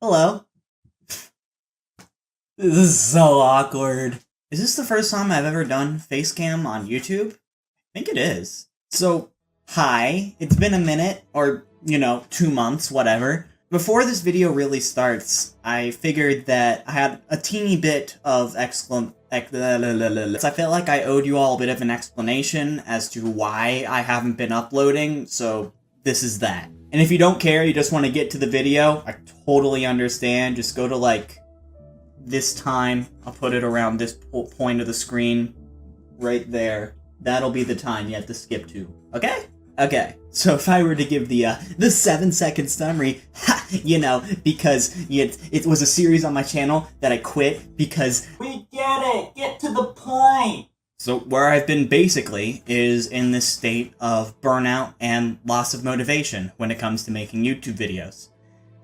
Hello. This is so awkward. Is this the first time I've ever done face cam on YouTube? I think it is. So, hi. It's been a minute, or, 2 months, whatever. Before this video really starts, I figured that I had a teeny bit of I felt like I owed you all a bit of an explanation as to why I haven't been uploading, so this is that. And if you don't care, you just want to get to the video, I totally understand. Just go to, this time. I'll put it around this point of the screen, right there. That'll be the time you have to skip to. Okay? Okay. So if I were to give the 7-second summary, because it was a series on my channel that I quit because we get it. Get to the point. So where I've been basically is in this state of burnout and loss of motivation when it comes to making YouTube videos.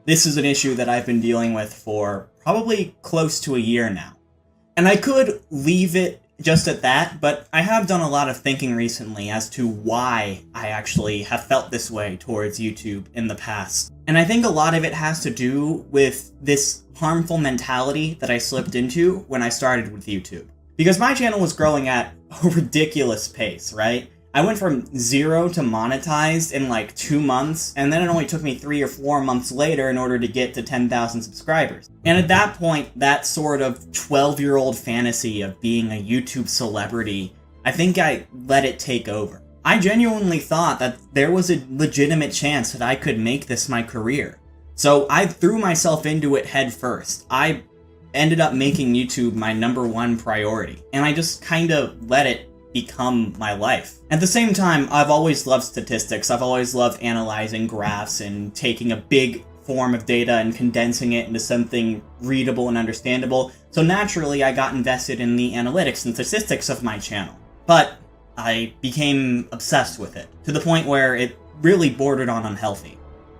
This is an issue that I've been dealing with for probably close to a year now. And I could leave it just at that, but I have done a lot of thinking recently as to why I actually have felt this way towards YouTube in the past. And I think a lot of it has to do with this harmful mentality that I slipped into when I started with YouTube. Because my channel was growing at a ridiculous pace, right? I went from 0 to monetized in 2 months, and then it only took me 3 or 4 months later in order to get to 10,000 subscribers. And at that point, that sort of 12-year-old fantasy of being a YouTube celebrity, I think I let it take over. I genuinely thought that there was a legitimate chance that I could make this my career. So I threw myself into it head first. I ended up making YouTube my #1 priority, and I just kind of let it become my life. At the same time, I've always loved statistics. I've always loved analyzing graphs and taking a big form of data and condensing it into something readable and understandable. So naturally, I got invested in the analytics and statistics of my channel. But I became obsessed with it, to the point where it really bordered on unhealthy.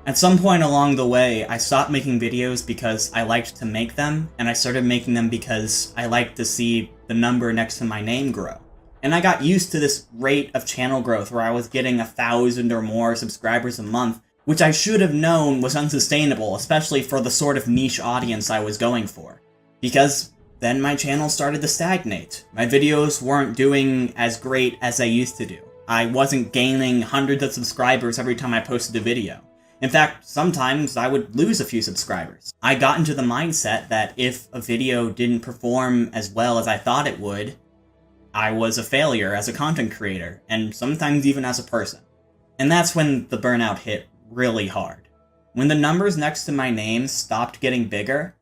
At some point along the way, I stopped making videos because I liked to make them, and I started making them because I liked to see the number next to my name grow. And I got used to this rate of channel growth where I was getting 1,000 or more subscribers a month, which I should have known was unsustainable, especially for the sort of niche audience I was going for. Because then my channel started to stagnate. My videos weren't doing as great as I used to do. I wasn't gaining hundreds of subscribers every time I posted a video. In fact, sometimes I would lose a few subscribers. I got into the mindset that if a video didn't perform as well as I thought it would, I was a failure as a content creator, and sometimes even as a person. And that's when the burnout hit really hard. When the numbers next to my name stopped getting bigger,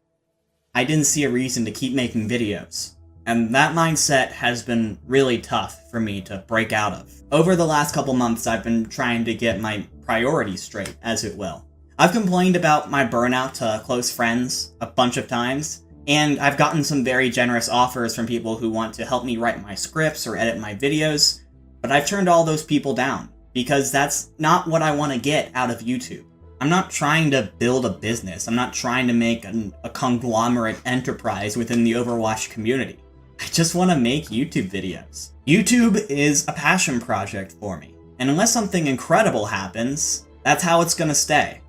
I didn't see a reason to keep making videos. And that mindset has been really tough for me to break out of. Over the last couple months, I've been trying to get my priorities straight, as it will. I've complained about my burnout to close friends a bunch of times, and I've gotten some very generous offers from people who want to help me write my scripts or edit my videos, but I've turned all those people down, because that's not what I want to get out of YouTube. I'm not trying to build a business. I'm not trying to make a conglomerate enterprise within the Overwatch community. I just want to make YouTube videos. YouTube is a passion project for me, and unless something incredible happens, that's how it's gonna stay.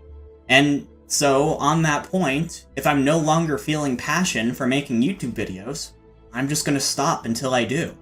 And so, on that point, if I'm no longer feeling passion for making YouTube videos, I'm just gonna stop until I do.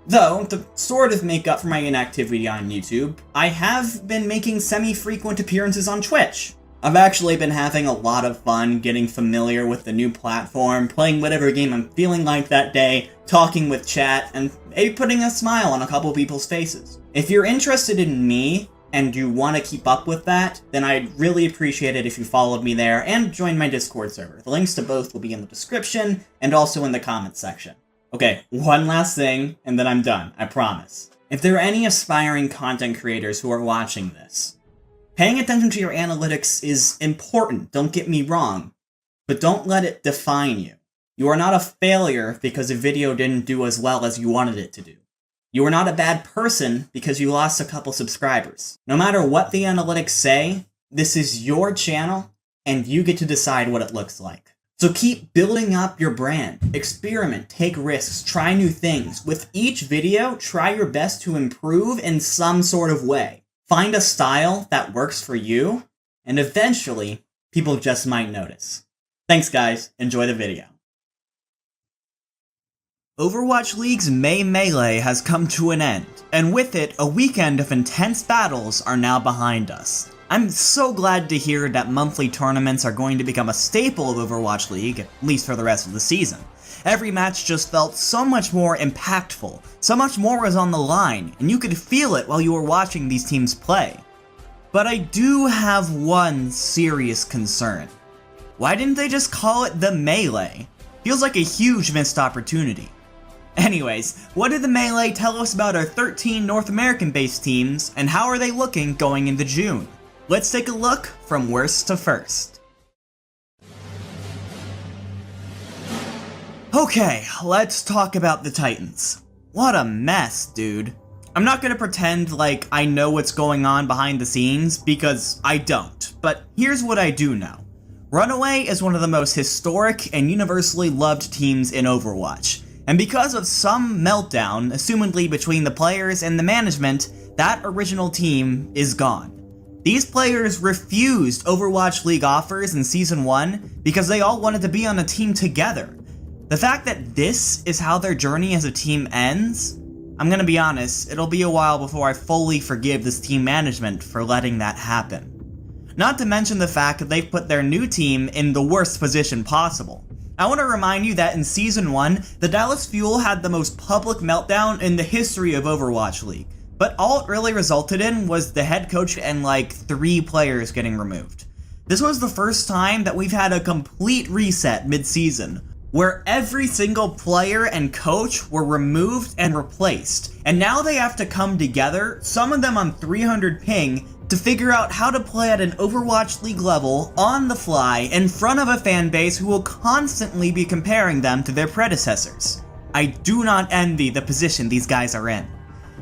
Though, to sort of make up for my inactivity on YouTube, I have been making semi-frequent appearances on Twitch. I've actually been having a lot of fun getting familiar with the new platform, playing whatever game I'm feeling like that day, talking with chat, and maybe putting a smile on a couple people's faces. If you're interested in me, and you want to keep up with that, then I'd really appreciate it if you followed me there and joined my Discord server. The links to both will be in the description and also in the comments section. Okay, one last thing, and then I'm done, I promise. If there are any aspiring content creators who are watching this, paying attention to your analytics is important, don't get me wrong, but don't let it define you. You are not a failure because a video didn't do as well as you wanted it to do. You are not a bad person because you lost a couple subscribers. No matter what the analytics say, this is your channel, and you get to decide what it looks like. So keep building up your brand, experiment, take risks, try new things. With each video, try your best to improve in some sort of way. Find a style that works for you, and eventually, people just might notice. Thanks guys, enjoy the video. Overwatch League's May Melee has come to an end, and with it, a weekend of intense battles are now behind us. I'm so glad to hear that monthly tournaments are going to become a staple of Overwatch League, at least for the rest of the season. Every match just felt so much more impactful, so much more was on the line, and you could feel it while you were watching these teams play. But I do have one serious concern. Why didn't they just call it the Melee? Feels like a huge missed opportunity. Anyways, what did the Melee tell us about our 13 North American-based teams, and how are they looking going into June? Let's take a look from worst to first. Okay, let's talk about the Titans. What a mess, dude. I'm not gonna pretend like I know what's going on behind the scenes, because I don't, but here's what I do know. Runaway is one of the most historic and universally loved teams in Overwatch. And because of some meltdown, assumedly between the players and the management, that original team is gone. These players refused Overwatch League offers in Season 1 because they all wanted to be on a team together. The fact that this is how their journey as a team ends, I'm gonna be honest, it'll be a while before I fully forgive this team management for letting that happen. Not to mention the fact that they've put their new team in the worst position possible. I want to remind you that in Season 1, the Dallas Fuel had the most public meltdown in the history of Overwatch League, but all it really resulted in was the head coach and like 3 players getting removed. This was the first time that we've had a complete reset mid-season, where every single player and coach were removed and replaced, and now they have to come together, some of them on 300 ping, to figure out how to play at an Overwatch League level, on the fly, in front of a fanbase who will constantly be comparing them to their predecessors. I do not envy the position these guys are in.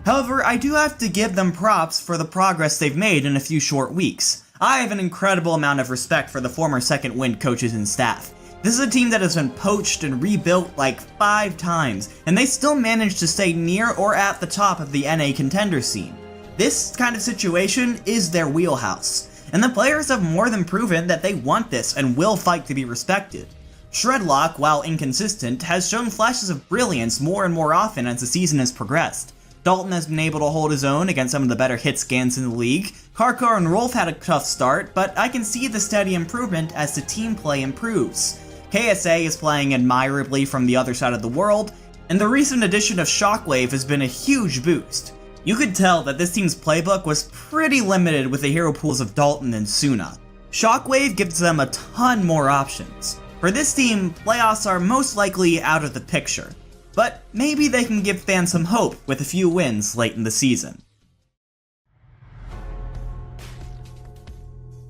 However, I do have to give them props for the progress they've made in a few short weeks. I have an incredible amount of respect for the former Second Wind coaches and staff. This is a team that has been poached and rebuilt like 5 times, and they still managed to stay near or at the top of the NA contender scene. This kind of situation is their wheelhouse, and the players have more than proven that they want this and will fight to be respected. Shredlock, while inconsistent, has shown flashes of brilliance more and more often as the season has progressed. Dalton has been able to hold his own against some of the better hit scans in the league. Karkar and Rolf had a tough start, but I can see the steady improvement as the team play improves. KSA is playing admirably from the other side of the world, and the recent addition of Shockwave has been a huge boost. You could tell that this team's playbook was pretty limited with the hero pools of Dalton and Suna. Shockwave gives them a ton more options. For this team, playoffs are most likely out of the picture, but maybe they can give fans some hope with a few wins late in the season.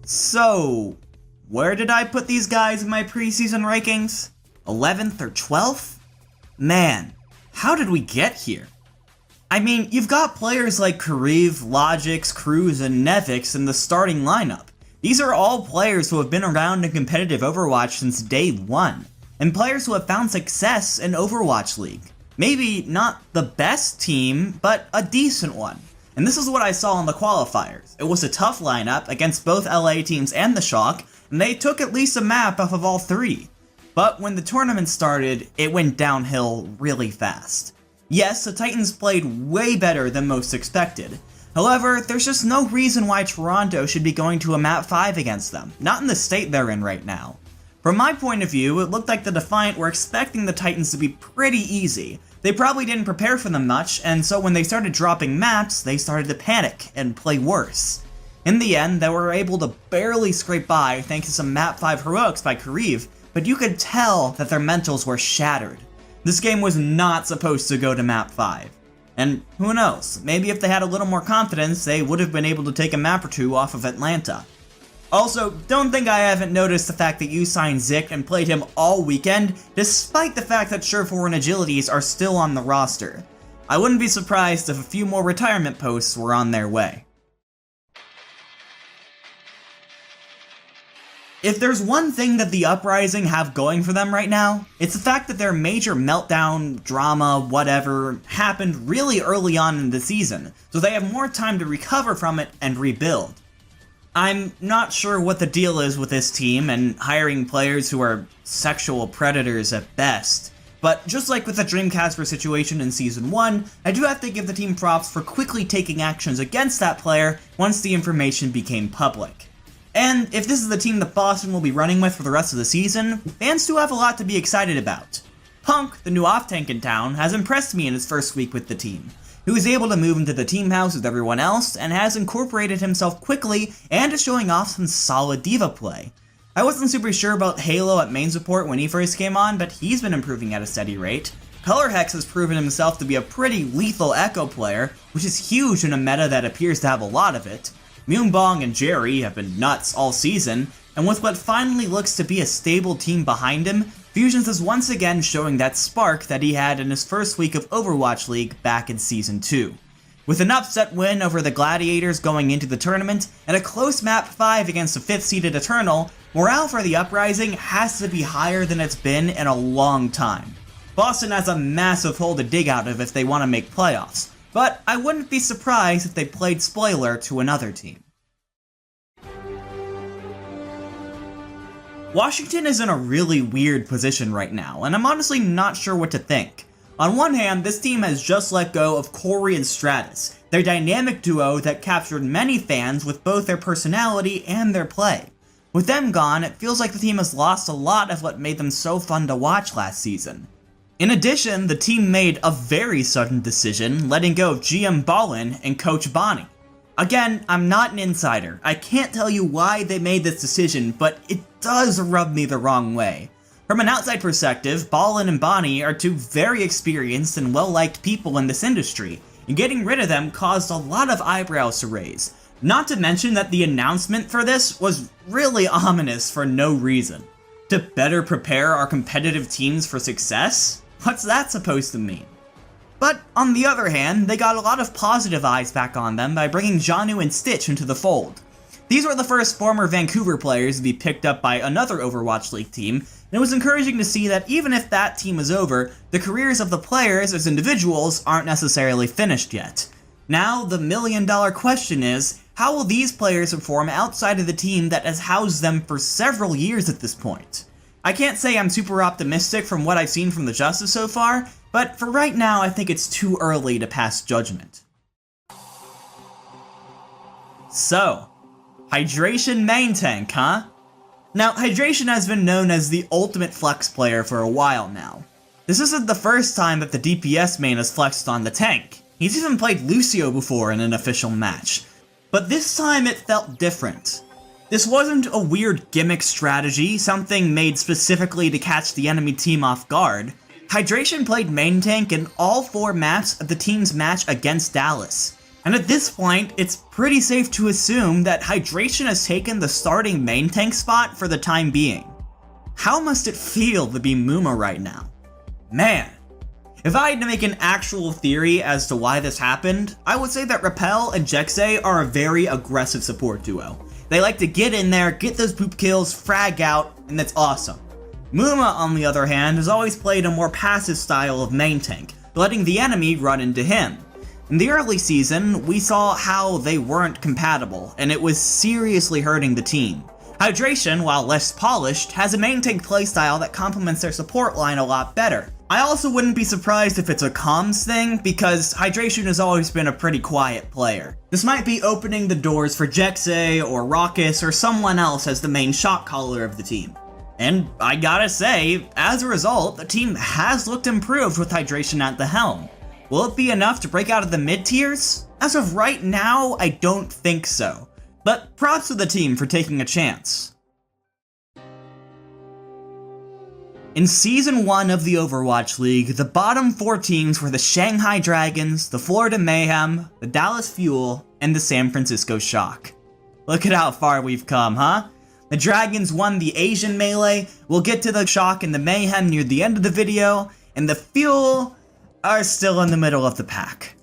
So, where did I put these guys in my preseason rankings? 11th or 12th? Man, how did we get here? I mean, you've got players like Kariv, Logix, Cruz, and Nevix in the starting lineup. These are all players who have been around in competitive Overwatch since day 1, and players who have found success in Overwatch League. Maybe not the best team, but a decent one. And this is what I saw in the qualifiers. It was a tough lineup against both LA teams and the Shock, and they took at least a map off of all 3. But when the tournament started, it went downhill really fast. Yes, the Titans played way better than most expected. However, there's just no reason why Toronto should be going to a map 5 against them, not in the state they're in right now. From my point of view, it looked like the Defiant were expecting the Titans to be pretty easy. They probably didn't prepare for them much, and so when they started dropping maps, they started to panic and play worse. In the end, they were able to barely scrape by thanks to some map 5 heroics by Kariv, but you could tell that their mentals were shattered. This game was not supposed to go to map 5. And who knows, maybe if they had a little more confidence, they would have been able to take a map or 2 off of Atlanta. Also, don't think I haven't noticed the fact that you signed Zik and played him all weekend, despite the fact that Surefour and Agilities are still on the roster. I wouldn't be surprised if a few more retirement posts were on their way. If there's one thing that the Uprising have going for them right now, it's the fact that their major meltdown, drama, whatever, happened really early on in the season, so they have more time to recover from it and rebuild. I'm not sure what the deal is with this team and hiring players who are sexual predators at best. But just like with the Dreamcasper situation in Season 1, I do have to give the team props for quickly taking actions against that player once the information became public. And if this is the team that Boston will be running with for the rest of the season, fans do have a lot to be excited about. Punk, the new off-tank in town, has impressed me in his first week with the team. He was able to move into the team house with everyone else and has incorporated himself quickly and is showing off some solid diva play. I wasn't super sure about Halo at main support when he first came on, but he's been improving at a steady rate. Colorhex has proven himself to be a pretty lethal Echo player, which is huge in a meta that appears to have a lot of it. Moonbong and Jerry have been nuts all season, and with what finally looks to be a stable team behind him, Fusions is once again showing that spark that he had in his first week of Overwatch League back in Season 2. With an upset win over the Gladiators going into the tournament, and a close map 5 against the 5th-seeded Eternal, morale for the Uprising has to be higher than it's been in a long time. Boston has a massive hole to dig out of if they want to make playoffs, but I wouldn't be surprised if they played spoiler to another team. Washington is in a really weird position right now, and I'm honestly not sure what to think. On one hand, this team has just let go of Corey and Stratus, their dynamic duo that captured many fans with both their personality and their play. With them gone, it feels like the team has lost a lot of what made them so fun to watch last season. In addition, the team made a very sudden decision, letting go of GM Ballin and Coach Bonnie. Again, I'm not an insider. I can't tell you why they made this decision, but it does rub me the wrong way. From an outside perspective, Ballin and Bonnie are two very experienced and well-liked people in this industry, and getting rid of them caused a lot of eyebrows to raise. Not to mention that the announcement for this was really ominous for no reason. To better prepare our competitive teams for success? What's that supposed to mean? But on the other hand, they got a lot of positive eyes back on them by bringing Janu and Stitch into the fold. These were the first former Vancouver players to be picked up by another Overwatch League team, and it was encouraging to see that even if that team is over, the careers of the players as individuals aren't necessarily finished yet. Now, the million-dollar question is, how will these players perform outside of the team that has housed them for several years at this point? I can't say I'm super optimistic from what I've seen from the Justice so far, but for right now I think it's too early to pass judgment. So, Hydration main tank, huh? Now, Hydration has been known as the ultimate flex player for a while now. This isn't the first time that the DPS main has flexed on the tank. He's even played Lucio before in an official match. But this time it felt different. This wasn't a weird gimmick strategy, something made specifically to catch the enemy team off guard. Hydration played main tank in all 4 maps of the team's match against Dallas. And at this point, it's pretty safe to assume that Hydration has taken the starting main tank spot for the time being. How must it feel to be Muma right now? Man, if I had to make an actual theory as to why this happened, I would say that Repel and Jexay are a very aggressive support duo. They like to get in there, get those poop kills, frag out, and that's awesome. Muma, on the other hand, has always played a more passive style of main tank, letting the enemy run into him. In the early season, we saw how they weren't compatible, and it was seriously hurting the team. Hydration, while less polished, has a main tank playstyle that complements their support line a lot better. I also wouldn't be surprised if it's a comms thing, because Hydration has always been a pretty quiet player. This might be opening the doors for Jexay or Raucus or someone else as the main shot caller of the team. And I gotta say, as a result, the team has looked improved with Hydration at the helm. Will it be enough to break out of the mid-tiers? As of right now, I don't think so. But props to the team for taking a chance. In Season 1 of the Overwatch League, the bottom 4 teams were the Shanghai Dragons, the Florida Mayhem, the Dallas Fuel, and the San Francisco Shock. Look at how far we've come, huh? The Dragons won the Asian Melee, we'll get to the Shock and the Mayhem near the end of the video, and the Fuel are still in the middle of the pack.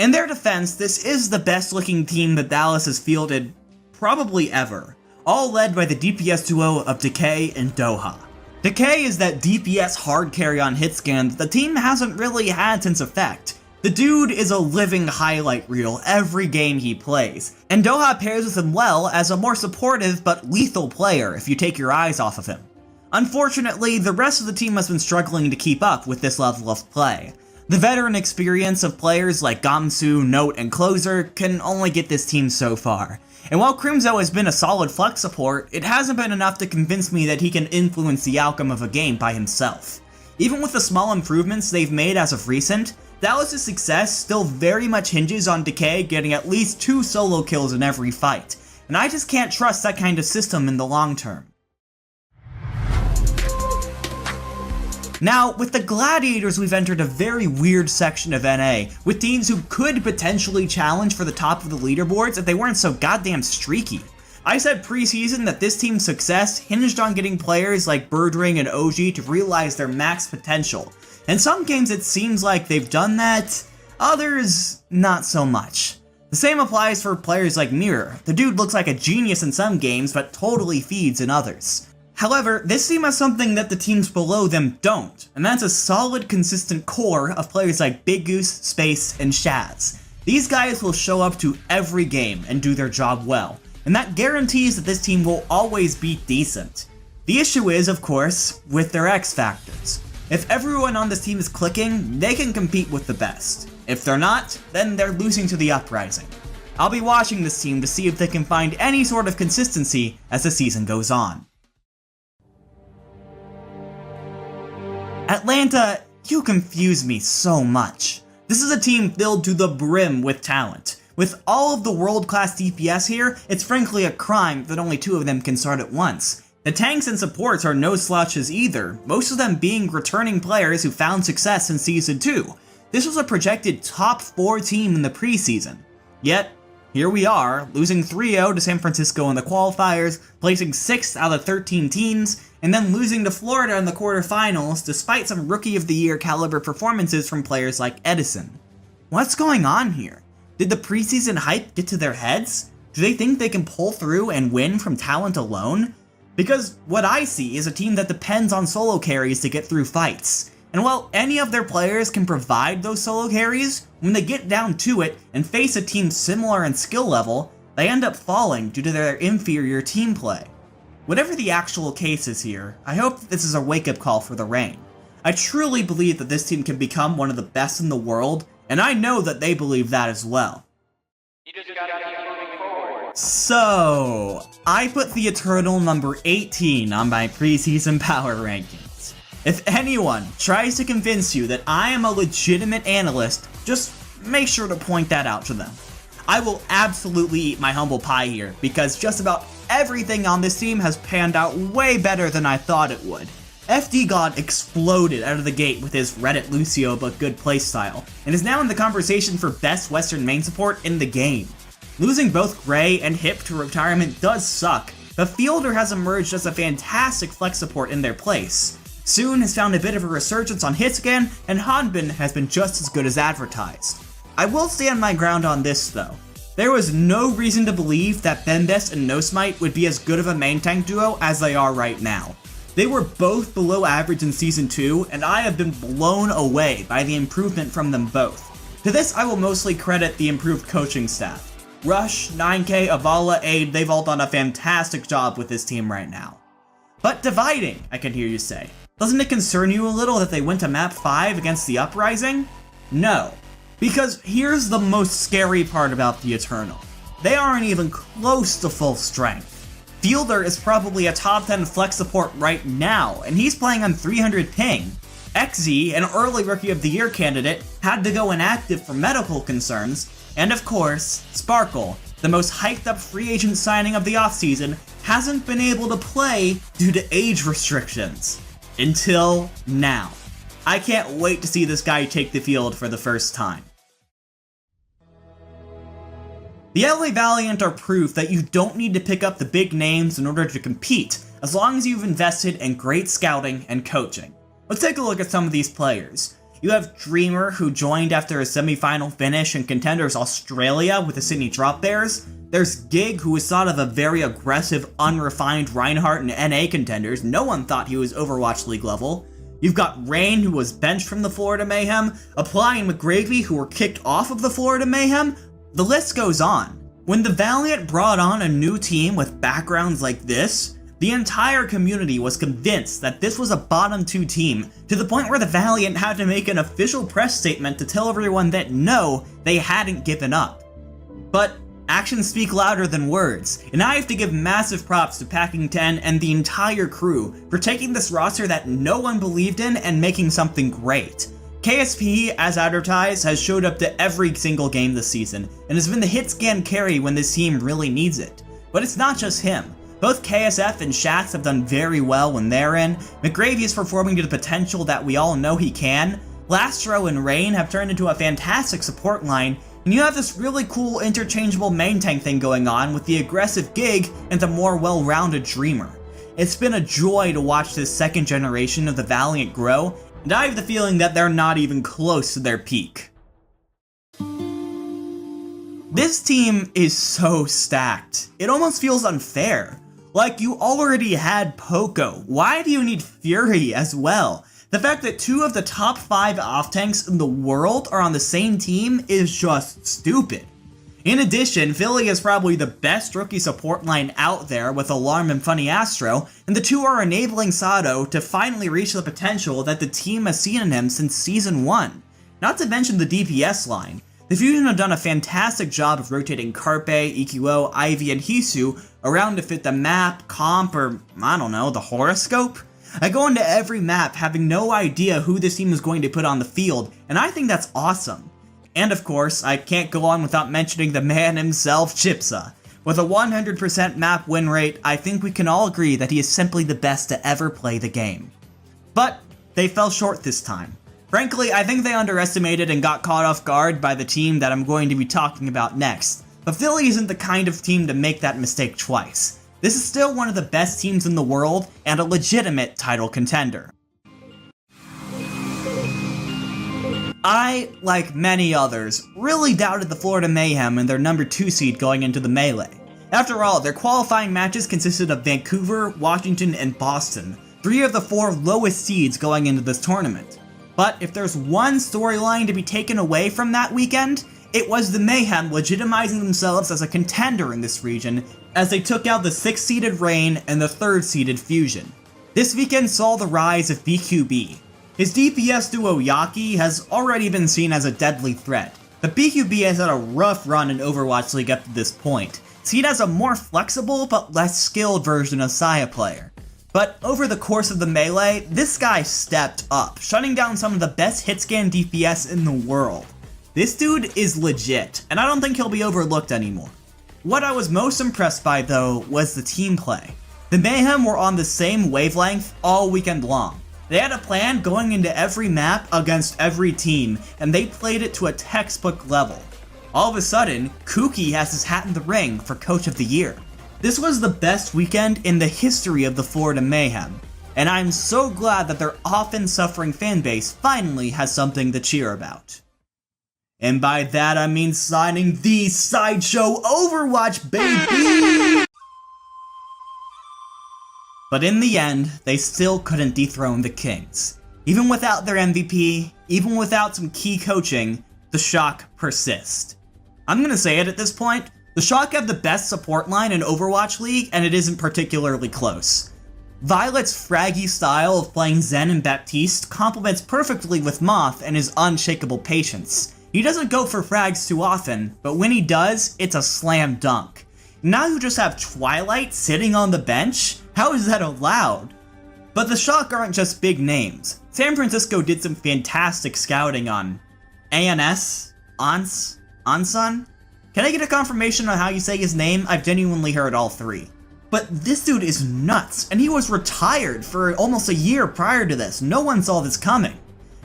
In their defense, this is the best looking team that Dallas has fielded probably ever, all led by the DPS duo of Decay and Doha. Decay is that DPS hard carry on hitscan that the team hasn't really had since Effect, The dude is a living highlight reel every game he plays, and Doha pairs with him well as a more supportive but lethal player if you take your eyes off of him. Unfortunately, the rest of the team has been struggling to keep up with this level of play. The veteran experience of players like Gamsu, Note, and Closer can only get this team so far. And while Crimzo has been a solid flex support, it hasn't been enough to convince me that he can influence the outcome of a game by himself. Even with the small improvements they've made as of recent, Dallas' success still very much hinges on Decay getting at least 2 solo kills in every fight, and I just can't trust that kind of system in the long term. Now, with the Gladiators, we've entered a very weird section of NA, with teams who could potentially challenge for the top of the leaderboards if they weren't so goddamn streaky. I said preseason that this team's success hinged on getting players like Birdring and OG to realize their max potential. In some games it seems like they've done that, others not so much. The same applies for players like Mirror. The dude looks like a genius in some games but totally feeds in others. However, this team has something that the teams below them don't, and that's a solid, consistent core of players like Big Goose, Space, and Shaz. These guys will show up to every game and do their job well, and that guarantees that this team will always be decent. The issue is, of course, with their X factors. If everyone on this team is clicking, they can compete with the best. If they're not, then they're losing to the Uprising. I'll be watching this team to see if they can find any sort of consistency as the season goes on. Atlanta, you confuse me so much. This is a team filled to the brim with talent. With all of the world-class DPS here, it's frankly a crime that only 2 of them can start at once. The tanks and supports are no slouches either, most of them being returning players who found success in Season 2. This was a projected top 4 team in the preseason. Yet, here we are, losing 3-0 to San Francisco in the qualifiers, placing 6th out of 13 teams, and then losing to Florida in the quarterfinals despite some Rookie of the Year caliber performances from players like Edison. What's going on here? Did the preseason hype get to their heads? Do they think they can pull through and win from talent alone? Because what I see is a team that depends on solo carries to get through fights. And while any of their players can provide those solo carries, when they get down to it and face a team similar in skill level, they end up falling due to their inferior team play. Whatever the actual case is here, I hope that this is a wake-up call for the Reign. I truly believe that this team can become one of the best in the world, and I know that they believe that as well. You just gotta keep moving forward. So, I put the Eternal number 18 on my preseason power rankings. If anyone tries to convince you that I am a legitimate analyst, just make sure to point that out to them. I will absolutely eat my humble pie here, because just about everything on this team has panned out way better than I thought it would. FD God exploded out of the gate with his Reddit Lucio but good playstyle, and is now in the conversation for best Western main support in the game. Losing both Gray and Hip to retirement does suck, but Fielder has emerged as a fantastic flex support in their place. Soon has found a bit of a resurgence on hits again, and Hanbin has been just as good as advertised. I will stand my ground on this though. There was no reason to believe that Bembest and Nosmite would be as good of a main tank duo as they are right now. They were both below average in Season 2, and I have been blown away by the improvement from them both. To this I will mostly credit the improved coaching staff. Rush, 9K, Avala, Aid, they've all done a fantastic job with this team right now. But dividing, I can hear you say. Doesn't it concern you a little that they went to map 5 against the Uprising? No. Because here's the most scary part about the Eternal. They aren't even close to full strength. Fielder is probably a top 10 flex support right now, and he's playing on 300 ping. XZ, an early Rookie of the Year candidate, had to go inactive for medical concerns, and of course, Sparkle, the most hyped up free agent signing of the offseason, hasn't been able to play due to age restrictions. Until now. I can't wait to see this guy take the field for the first time. The LA Valiant are proof that you don't need to pick up the big names in order to compete, as long as you've invested in great scouting and coaching. Let's take a look at some of these players. You have Dreamer, who joined after a semi-final finish in Contenders Australia with the Sydney Drop Bears. There's Gig, who was thought of a very aggressive, unrefined Reinhardt in NA Contenders. No one thought he was Overwatch League level. You've got Rain, who was benched from the Florida Mayhem, Apply and McGravy, who were kicked off of the Florida Mayhem. The list goes on. When the Valiant brought on a new team with backgrounds like this, the entire community was convinced that this was a bottom 2 team, to the point where the Valiant had to make an official press statement to tell everyone that no, they hadn't given up. But actions speak louder than words, and I have to give massive props to Packing 10 and the entire crew for taking this roster that no one believed in and making something great. KSP, as advertised, has showed up to every single game this season, and has been the hit scan carry when this team really needs it. But it's not just him. Both KSF and Shax have done very well when they're in, McGravy is performing to the potential that we all know he can, Lastro and Rain have turned into a fantastic support line, and you have this really cool interchangeable main tank thing going on with the aggressive Gig and the more well-rounded Dreamer. It's been a joy to watch this second generation of the Valiant grow, and I have the feeling that they're not even close to their peak. This team is so stacked, it almost feels unfair. Like, you already had Poco, why do you need Fury as well? The fact that 2 of the top 5 off-tanks in the world are on the same team is just stupid. In addition, Philly is probably the best rookie support line out there with Alarm and Funny Astro, and the 2 are enabling Sato to finally reach the potential that the team has seen in him since Season 1. Not to mention the DPS line. The Fusion have done a fantastic job of rotating Carpe, EQO, Ivy, and Hisu around to fit the map, comp, or, I don't know, the horoscope? I go into every map having no idea who this team is going to put on the field, and I think that's awesome. And of course, I can't go on without mentioning the man himself, Chipsa. With a 100% map win rate, I think we can all agree that he is simply the best to ever play the game. But they fell short this time. Frankly, I think they underestimated and got caught off guard by the team that I'm going to be talking about next. But Philly isn't the kind of team to make that mistake twice. This is still one of the best teams in the world and a legitimate title contender. I, like many others, really doubted the Florida Mayhem and their number 2 seed going into the Melee. After all, their qualifying matches consisted of Vancouver, Washington, and Boston, 3 of the 4 lowest seeds going into this tournament. But if there's one storyline to be taken away from that weekend, it was the Mayhem legitimizing themselves as a contender in this region as they took out the 6th-seeded Reign and the 3rd-seeded Fusion. This weekend saw the rise of BQB. His DPS duo Yaki has already been seen as a deadly threat, but BQB has had a rough run in Overwatch League up to this point, seen as a more flexible but less skilled version of Saya player. But over the course of the Melee, this guy stepped up, shutting down some of the best hitscan DPS in the world. This dude is legit, and I don't think he'll be overlooked anymore. What I was most impressed by, though, was the team play. The Mayhem were on the same wavelength all weekend long. They had a plan going into every map against every team, and they played it to a textbook level. All of a sudden, Kuki has his hat in the ring for Coach of the Year. This was the best weekend in the history of the Florida Mayhem, and I'm so glad that their often suffering fanbase finally has something to cheer about. And by that I mean signing the Sideshow Overwatch, baby! But in the end, they still couldn't dethrone the Kings. Even without their MVP, even without some key coaching, the Shock persist. I'm gonna say it at this point, the Shock have the best support line in Overwatch League, and it isn't particularly close. Violet's fraggy style of playing Zen and Baptiste complements perfectly with Moth and his unshakable patience. He doesn't go for frags too often, but when he does, it's a slam dunk. Now you just have Twilight sitting on the bench? How is that allowed? But the Shock aren't just big names. San Francisco did some fantastic scouting on Ansun? Can I get a confirmation on how you say his name? I've genuinely heard all 3. But this dude is nuts, and he was retired for almost a year prior to this. No one saw this coming.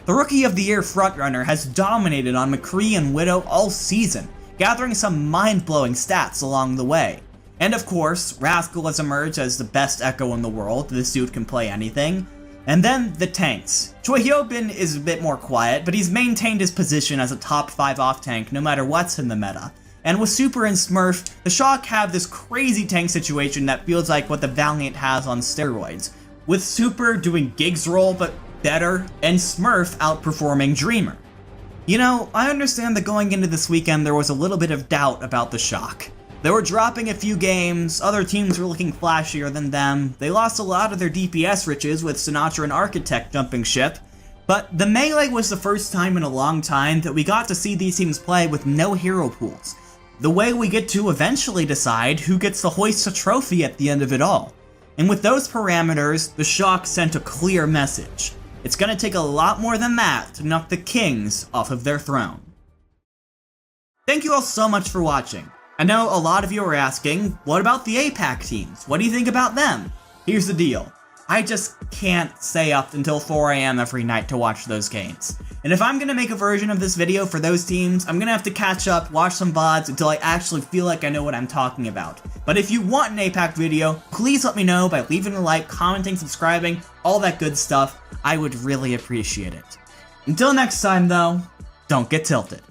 The Rookie of the Year frontrunner has dominated on McCree and Widow all season, gathering some mind-blowing stats along the way. And of course, Rascal has emerged as the best Echo in the world. This dude can play anything. And then the tanks. Choi Hyobin is a bit more quiet, but he's maintained his position as a top 5 off-tank no matter what's in the meta. And with Super and Smurf, the Shock have this crazy tank situation that feels like what the Valiant has on steroids. With Super doing Gig's role, but better, and Smurf outperforming Dreamer. You know, I understand that going into this weekend there was a little bit of doubt about the Shock. They were dropping a few games, other teams were looking flashier than them, they lost a lot of their DPS riches with Sinatra and Architect jumping ship, but the Melee was the first time in a long time that we got to see these teams play with no hero pools. The way we get to eventually decide who gets to hoist a trophy at the end of it all. And with those parameters, the Shock sent a clear message. It's gonna take a lot more than that to knock the Kings off of their throne. Thank you all so much for watching. I know a lot of you are asking, what about the APAC teams? What do you think about them? Here's the deal. I just can't stay up until 4 AM every night to watch those games. And if I'm gonna make a version of this video for those teams, I'm gonna have to catch up, watch some VODs until I actually feel like I know what I'm talking about. But if you want an APAC video, please let me know by leaving a like, commenting, subscribing, all that good stuff. I would really appreciate it. Until next time though, don't get tilted.